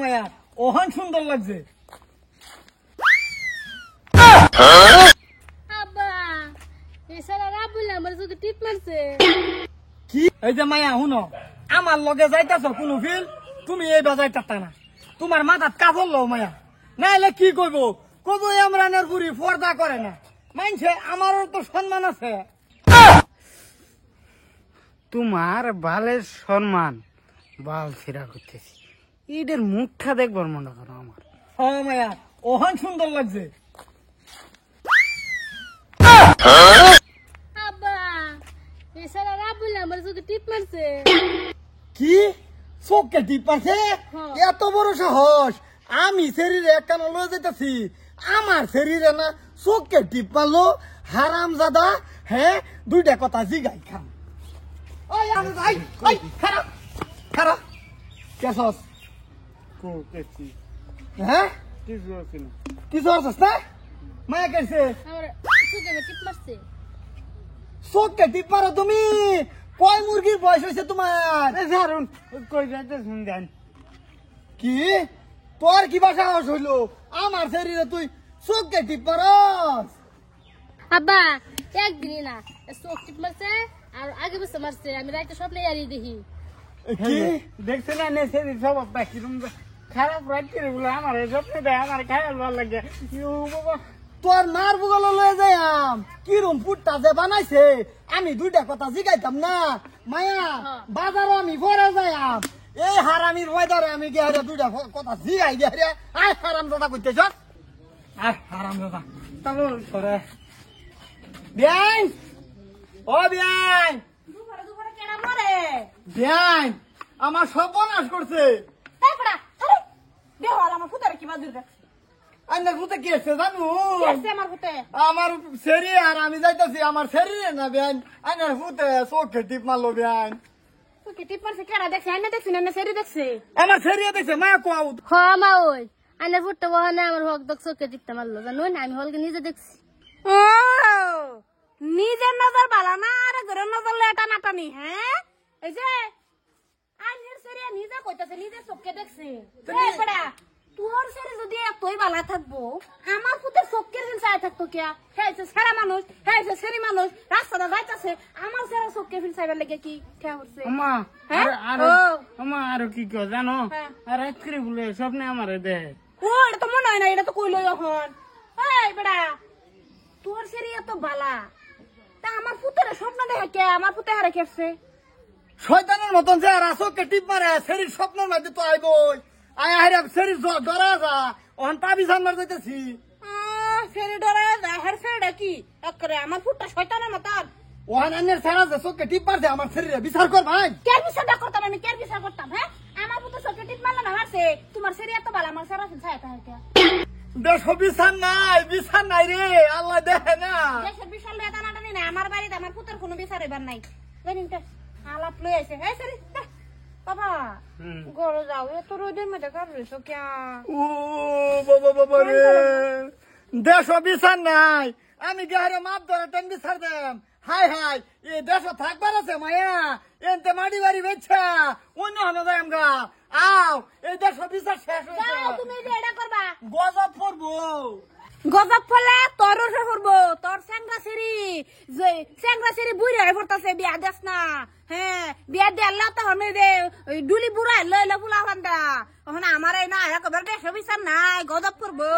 মায়া ওহান সুন্দর লাগছে। কি এই যে মায়া শুনো, আমার লগে যাইতাছ কোনো ফিল, তুমি এই বাজাইতা না, তোমার মাথাত কাপড় লো মায়া, নাইলে কি কইব কব ইমরানের বুড়ি পর্দা করে না, মানছে আমারও তো সম্মান আছে। তোমার বালের সম্মান বাল ছিড়া করতেছি, ঈদের মুখটা দেখবার মনে করো আমার। হ্যাঁ মায়া ওহান সুন্দর লাগছে। কি চোখকে টিপ মারছে? এত বড় সাহস! আমি শরীরে একখানা লয়ে যেতেছি, আমার শরীরে না চোখকে টিপ মারলো হারাম জাদা। হ্যাঁ দুইটা কথা জিগাই খাম। ওই আমি ভাই ওই খারাপ খারাপ কেসস হ্যাঁ কিছু আছিস না? মায়া কেছে চোখকে টিপ মারো তুমি? কয় মুরগির বয়স হয়েছে তোমার? কি তোর কি বাসা হইলো আমার শরীরে তুই চোখকে টিপ মারস? আব্বা একদিনই না চোখ টিপ মারছে আর আগে বসে মারছে, আমি রাইতে স্বপ্নে এড়িয়ে দেখি। কি দেখছে না নেছে স্বভাবটা কিরম খারাপ রাখতে বলে আমার স্বপ্নে দেয়, আমার খারাপ ভালো লাগে। তোর মার বুগল লয়ে যাইম কিরম পুটটা যে বানাইছে, আমি দুইটা কথা জিগাইতাম না মায়া, বাজারও আমি পরে যাইম, এই হারামির ওয়েদারে আমি গিয়ে দুইটা কথা জিগাই দিয়ে আয় হারাম দাদা করতেছ। আয় হারাম দাদা তাহলে সরে বিয়াই ও বিয়াই বিয়াই আমার সর্বনাশ করছে। আইনার ভূতে কি আছে জানু? আমার শরীর আর আমি যাইতেছি আমার শরীরে না বেআইন, আইনার ভূতে চোখে টিপ মারলো বেআইন। আমার শরীরে দেখছে মা কোয়া মা ওই আইনের ফুটতে বহানে আমার হক দক চোখে টিপতে মারলো, জানো না? আমি হলকে নিজে দেখছি। নিজের নজর ভালো না আর ঘরের নজর লেটা নাটানি। হ্যাঁ এই যে আইনের শরীরে নিজে কইতাছে নিজে চোখে দেখছে। তোর শরীর যদি এতই ভালো থাকবো আমার পুতের চোখের দিন চাই থাকতো কিয়া? হ্যাঁ সেরা মানুষ, হ্যাঁ সেরি মানুষ রাস্তাটা যাইতাছে, আমার সেরা চোখকে ফিল চাইবার লেগে কি খেয়া হচ্ছে? আরো কি কেউ জানো, আর রাত্রে বলে স্বপ্নে আমার দেয়। ও এটা তো মনে হয় না, এটা তো কইলো এখন। এই বেড়া তোর শরীর এত বালা, তা আমার পুতের স্বপ্ন দেখে কে? আমার পুতে হারে খেপছে শয়তানের মতন যে আর চোখকে টিপ মারে, শরীর স্বপ্নের মধ্যে তো আইবই। আয় আয় শরীর ডরা যা ওখান তাবি জানবার যাইতেছি। শরীর ডরা যায় হার শরীরটা কি একরে আমার পুতটা শয়তানের মতন। ওখান আনের সারা যে চোখকে টিপ মারছে আমার শরীরে বিচার কর ভাই। কের বিচারটা করতাম আমি? কের বিচার করতাম? হ্যাঁ আমার পুতে চোখে টিপ মারলো না হারছে, তোমার শরীর এত ভালো আমার সারা ফিল চাই থাকে। দেখো বিচার নাই রে, আল্লাহ দেখে না। দেশের বিশাল লেটা নাটানি না, আমার বাড়িতে আমার পুতের কোনো বিচার এবার নাই। জানিন তো আলাপ লই আইছে। এই সরি বাবা গরো যাও, এত রোদের মধ্যে কার রইছো কিয়া? ও বাবা বাবা রে, দেশ বিচার নাই, আমি গেহারে মাপ ধরে টেন বিচার দেম। হাই হাই এই দেশ থাকবার আছে মায়া, এনতে মাটি বাড়ি বেচ্ছা অন্য হলো যাই আমগা। আও এই দেশ বিচার শেষ হয়েছে, তুমি যে এটা করবা গজব পড়বো। গজব ফলে তোর রসে পড়বো, তোর স্যাংরা সিঁড়ি বুড়ি হয়ে পড়তেছে, বিয়া দেস না। হ্যাঁ বিয়া দিয়ে আল্লাহ তো হমে দে ডুলি বুড়া লইলে ফুলা ফান্দা, ওখানে আমার এই না একবার দেশ বিচার নাই, গজব পড়বো।